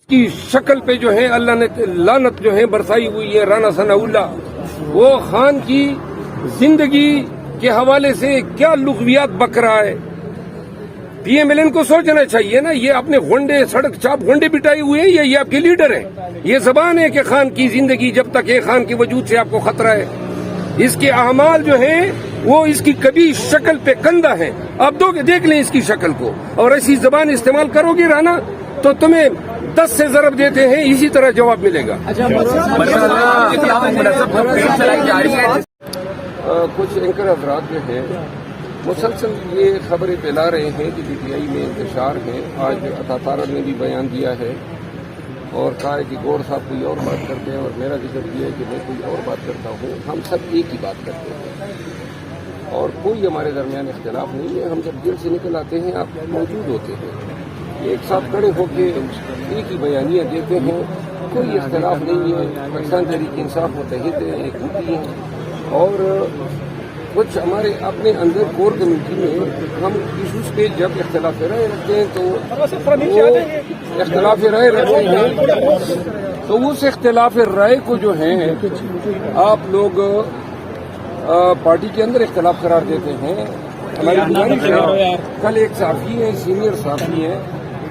کی شکل پہ جو ہے اللہ نے لعنت جو ہے برسائی ہوئی ہے رانا ثناء اللہ. وہ خان کی زندگی کے حوالے سے کیا لغویات بک رہا ہے. پی ایم ایل این کو سوچنا چاہیے نا, یہ اپنے غنڈے سڑک چاپ غنڈے بٹائے ہوئے ہیں یا یہ آپ کے لیڈر ہیں. یہ زبان ہے کہ خان کی زندگی جب تک ہے خان کے وجود سے آپ کو خطرہ ہے. اس کے اعمال جو ہیں وہ اس کی کبھی شکل پہ کندہ ہیں. آپ دیکھ لیں اس کی شکل کو, اور ایسی زبان استعمال کرو گے رانا تو تمہیں 10 سے ضرب دیتے ہیں اسی طرح جواب ملے گا. کچھ اینکر حضرات جو ہیں مسلسل یہ خبریں پھیلا رہے ہیں کہ پی ٹی آئی میں انتشار ہے. آج عطا طارق نے بھی بیان دیا ہے اور کہا ہے کہ گور صاحب کوئی اور بات کرتے ہیں اور میرا ذکر یہ ہے کہ میں کوئی اور بات کرتا ہوں. ہم سب ایک ہی بات کرتے ہیں اور کوئی ہمارے درمیان اختلاف نہیں ہے. ہم جب جیل سے نکل آتے ہیں آپ موجود ہوتے ہیں, ایک ساتھ کھڑے ہو کے ایک ہی بیانیاں دیتے ہیں. کوئی اختلاف نہیں ہے. پاکستان تحریک انصاف متحد ہے, ایک ہوتی ہے. اور کچھ ہمارے اپنے اندر کور کمیٹی میں ہم ایشوز پہ جب اختلاف رائے رکھتے ہیں تو وہ اختلاف رائے رکھتے ہیں تو اس اختلاف رائے کو جو ہے آپ لوگ پارٹی کے اندر اختلاف قرار دیتے ہیں. ہماری گزارش ہے, کل ایک صحافی ہیں, سینئر صحافی ہیں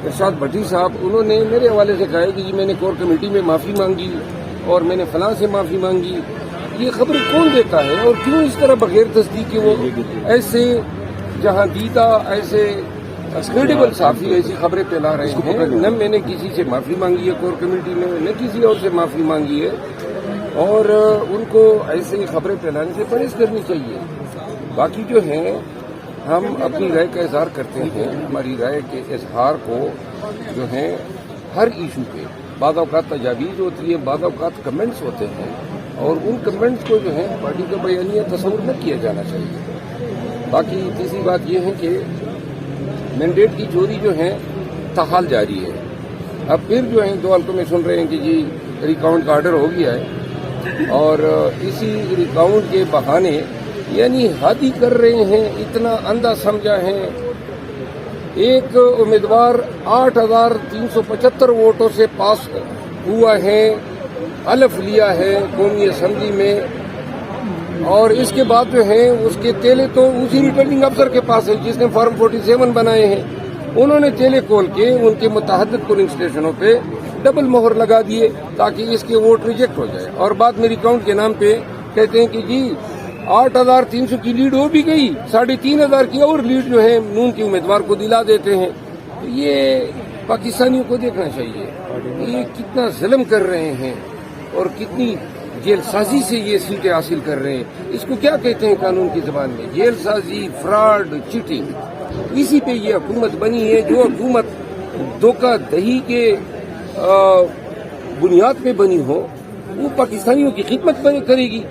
ارشاد بھٹی صاحب, انہوں نے میرے حوالے سے کہا ہے کہ جی میں نے کور کمیٹی میں معافی مانگی اور میں نے فلاں سے معافی مانگی. یہ خبر کون دیتا ہے اور کیوں اس طرح بغیر تصدیق کے وہ ایسے جہاں دیدہ ایسے کریڈیبل صحافی ایسی خبریں پھیلا رہے ہیں. نہ میں نے کسی سے معافی مانگی ہے کور کمیٹی میں, نہ کسی اور سے معافی مانگی ہے, اور ان کو ایسی خبریں پھیلانے سے پرہیز کرنی چاہیے. باقی جو ہیں ہم اپنی رائے کا اظہار کرتے ہیں. ہماری رائے کے اظہار کو جو ہے ہر ایشو پہ بعض اوقات تجاویز ہوتی ہے, بعض اوقات کمنٹس ہوتے ہیں, اور ان کمنٹس کو جو ہے پارٹی کا بیانیہ تصور نہ کیا جانا چاہیے. باقی تیسری بات یہ ہے کہ مینڈیٹ کی چوری جو ہے تاحال جاری ہے. اب پھر جو ہے 2 حلقوں میں سن رہے ہیں کہ جی ریکاؤنٹ کا آرڈر ہو گیا ہے, اور اسی ریکاؤنٹ کے بہانے یعنی حد ہی کر رہے ہیں. اتنا اندھا سمجھا ہے. ایک امیدوار 8,375 ووٹوں سے پاس ہوا ہے, حلف لیا ہے قومی اسمبلی میں, اور اس کے بعد جو ہے اس کے تیلے تو اسی ریٹرننگ افسر کے پاس ہے جس نے فارم 47 بنائے ہیں. انہوں نے تیلے کھول کے ان کے متعدد پولنگ اسٹیشنوں پہ ڈبل مہر لگا دیے تاکہ اس کے ووٹ ریجیکٹ ہو جائے, اور بعد میں ریکاؤنٹ کے نام پہ کہتے ہیں کہ جی 8,300 کی لیڈ ہو بھی گئی, 3,500 کی اور لیڈ جو ہے نون کے امیدوار کو دلا دیتے ہیں. یہ پاکستانیوں کو دیکھنا چاہیے یہ کتنا ظلم کر رہے ہیں اور کتنی جیل سازی سے یہ سیٹیں حاصل کر رہے ہیں. اس کو کیا کہتے ہیں قانون کی زبان میں؟ جیل سازی, فراڈ, چیٹنگ. اسی پہ یہ حکومت بنی ہے. جو حکومت دھوکہ دہی کے بنیاد پہ بنی ہو وہ پاکستانیوں کی خدمت کرے گی.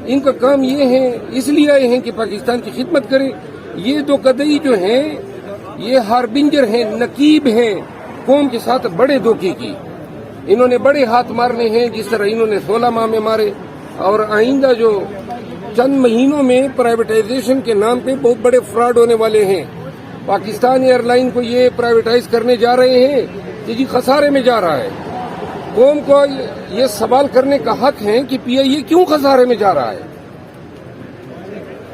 ان کا کام یہ ہے, اس لیے آئے ہیں کہ پاکستان کی خدمت کرے. یہ دھوکہ دہی جو ہیں یہ ہاربنجر ہیں, نقیب ہیں قوم کے ساتھ بڑے دھوکے کی. انہوں نے بڑے ہاتھ مارنے ہیں جس طرح انہوں نے 16 ماہ میں مارے, اور آئندہ جو چند مہینوں میں پرائیویٹائزیشن کے نام پہ بہت بڑے فراڈ ہونے والے ہیں. پاکستان ایئر لائن کو یہ پرائیویٹائز کرنے جا رہے ہیں کہ جی خسارے میں جا رہا ہے. قوم کو یہ سوال کرنے کا حق ہے کہ پی آئی اے کیوں خسارے میں جا رہا ہے.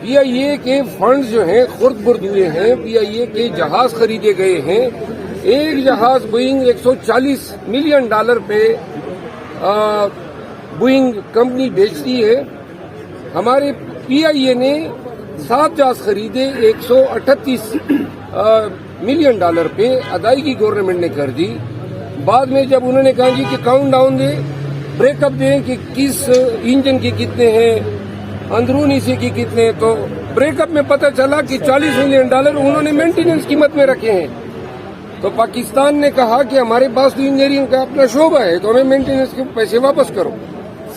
پی آئی اے کے فنڈز جو ہیں خرد برد ہوئے ہیں. پی آئی اے کے جہاز خریدے گئے ہیں. ایک جہاز بوئنگ $140 ملین پہ بوئنگ کمپنی بیچتی ہے. ہمارے پی آئی اے نے 7 جہاز خریدے $138 ملین پہ. ادائیگی گورنمنٹ نے کر دی. بعد میں جب انہوں نے کہا جی کہ کاؤنٹ ڈاؤن دیں, بریک اپ دیں کہ کس انجن کے کتنے ہیں, اندرونی سے کی کتنے ہیں, تو بریک اپ میں پتہ چلا کہ $40 ملین انہوں نے مینٹیننس قیمت میں رکھے ہیں. تو پاکستان نے کہا کہ ہمارے پاس تو انجینئرنگ کا اپنا شعبہ ہے تو ہمیں مینٹیننس کے پیسے واپس کرو.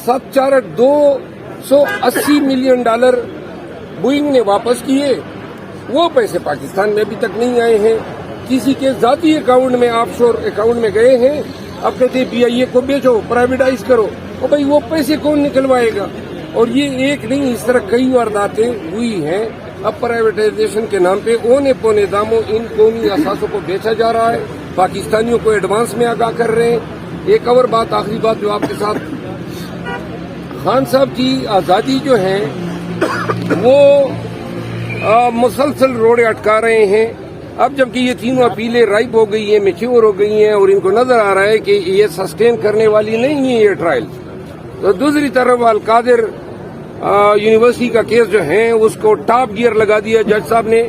280 ملین بوئنگ نے واپس کیے. وہ پیسے پاکستان میں ابھی تک نہیں آئے ہیں. کسی کے ذاتی اکاؤنٹ میں, آف شور اکاؤنٹ میں گئے ہیں. اب کہتے ہیں پی آئی اے کو بیچو, پرائیویٹائز کرو. اور بھائی وہ پیسے کون نکلوائے گا؟ اور یہ ایک نہیں, اس طرح کئی وارداتیں ہوئی ہیں. اب پرائیویٹائزیشن کے نام پہ اونے پونے داموں ان قومی اثاثوں کو بیچا جا رہا ہے. پاکستانیوں کو ایڈوانس میں آگاہ کر رہے ہیں. ایک اور بات، آخری بات جو آپ کے ساتھ، خان صاحب کی آزادی جو ہے وہ مسلسل روڑے اٹکا رہے ہیں. اب جبکہ یہ تینوں اپیلیں رائب ہو گئی ہیں، میچور ہو گئی ہیں، اور ان کو نظر آ رہا ہے کہ یہ سسٹین کرنے والی نہیں ہے یہ ٹرائل. تو دوسری طرف القادر یونیورسٹی کا کیس جو ہے اس کو ٹاپ گیئر لگا دیا جج صاحب نے،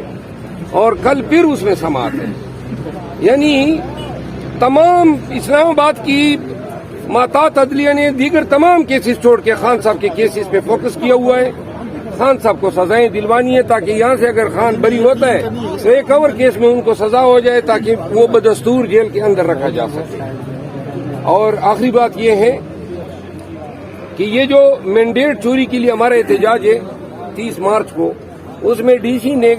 اور کل پھر اس میں سماعت ہے. یعنی تمام اسلام آباد کی محتاط عدلیہ نے دیگر تمام کیسز چھوڑ کے خان صاحب کے کیسز پہ فوکس کیا ہوا ہے. خان صاحب کو سزائیں دلوانی ہے تاکہ یہاں سے اگر خان بری ہوتا ہے تو ایک اور کیس میں ان کو سزا ہو جائے تاکہ وہ بدستور جیل کے اندر رکھا جا سکے. اور آخری بات یہ ہے کہ یہ جو مینڈیٹ چوری کے لیے ہمارا احتجاج ہے 30 مارچ کو، اس میں ڈی سی نے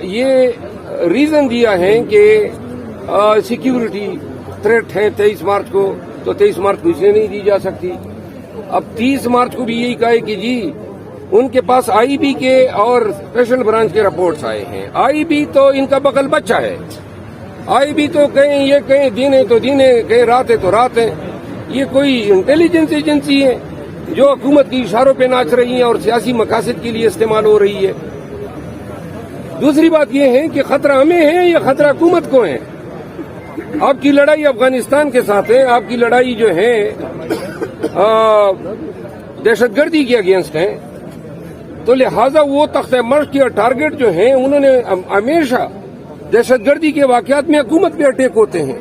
یہ ریزن دیا ہے کہ سیکیورٹی تھریٹ ہے 23 مارچ کو، تو 23 مارچ کو اسے نہیں دی جا سکتی. اب 30 مارچ کو بھی یہی کہا ہے کہ جی ان کے پاس آئی بی کے اور اسپیشل برانچ کے رپورٹس آئے ہیں. آئی بی تو ان کا بغل بچہ ہے. آئی بی تو کہیں یہ کہیں دن ہے تو دن ہے، کہیں رات ہے تو رات ہے. یہ کوئی انٹیلیجنس ایجنسی ہے جو حکومت کی اشاروں پہ ناچ رہی ہیں اور سیاسی مقاصد کے لیے استعمال ہو رہی ہے. دوسری بات یہ ہے کہ خطرہ ہمیں ہے یا خطرہ حکومت کو ہے. آپ کی لڑائی افغانستان کے ساتھ ہے، آپ کی لڑائی جو ہے دہشت گردی کے اگینسٹ ہے، تو لہذا وہ تختہ مشق یا ٹارگٹ جو ہیں انہوں نے ہمیشہ دہشت گردی کے واقعات میں حکومت پہ اٹیک ہوتے ہیں.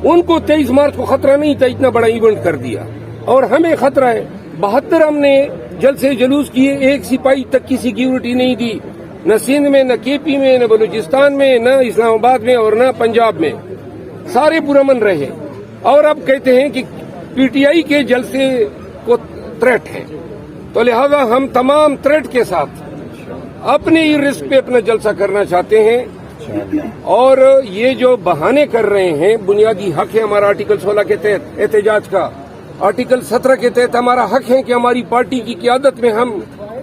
ان کو 23 مارچ کو خطرہ نہیں تھا، اتنا بڑا ایونٹ کر دیا، اور ہمیں خطرہ ہے. 72 ہم نے جلسے جلوس کیے، ایک سپاہی تک کی سیکیورٹی نہیں دی، نہ سندھ میں، نہ کے پی میں، نہ بلوچستان میں، نہ اسلام آباد میں، اور نہ پنجاب میں. سارے پرامن رہے، اور اب کہتے ہیں کہ پی ٹی آئی کے جلسے کو تھریٹ ہے. تو لہذا ہم تمام تھریٹ کے ساتھ اپنے ہی رسک پہ اپنا جلسہ کرنا چاہتے ہیں. اور یہ جو بہانے کر رہے ہیں، بنیادی حق ہے ہمارا آرٹیکل 16 کے تحت احتجاج کا، آرٹیکل 17 کے تحت ہمارا حق ہے کہ ہماری پارٹی کی قیادت میں ہم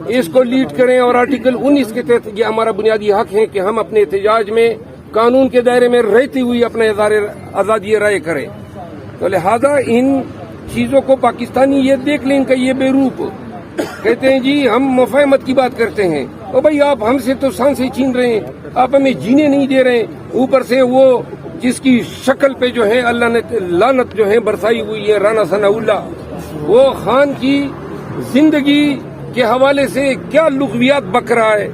اس کو لیڈ کریں، اور آرٹیکل 19 کے تحت یہ ہمارا بنیادی حق ہے کہ ہم اپنے احتجاج میں قانون کے دائرے میں رہتے ہوئے اپنا اظہار آزادی رائے کریں. تو لہذا ان چیزوں کو پاکستانی یہ دیکھ لیں کہ یہ بے روپ کہتے ہیں جی ہم مفاہمت کی بات کرتے ہیں. او بھائی آپ ہم سے تو سانسیں چھین رہے ہیں، آپ ہمیں جینے نہیں دے رہے ہیں. اوپر سے وہ جس کی شکل پہ جو ہے اللہ نے لعنت جو ہے برسائی ہوئی ہے، رانا ثناء اللہ، وہ خان کی زندگی کے حوالے سے کیا لغویات بک رہا ہے.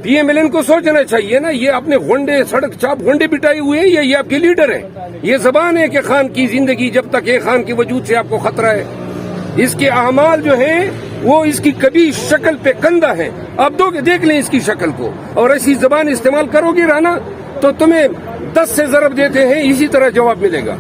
پی ایم ایل این کو سوچنا چاہیے نا، یہ اپنے غنڈے سڑک چاپ غنڈے بٹائے ہوئے ہیں، یہ آپ کے لیڈر ہیں. یہ زبان ہے کہ خان کی زندگی جب تک ہے، خان کے وجود سے آپ کو خطرہ ہے. اس کے اعمال جو ہیں وہ اس کی کبھی شکل پہ کندہ ہے. آپ دیکھ لیں اس کی شکل کو، اور ایسی زبان استعمال کرو گے رانا تو تمہیں 10 سے ضرب دیتے ہیں، اسی طرح جواب ملے گا.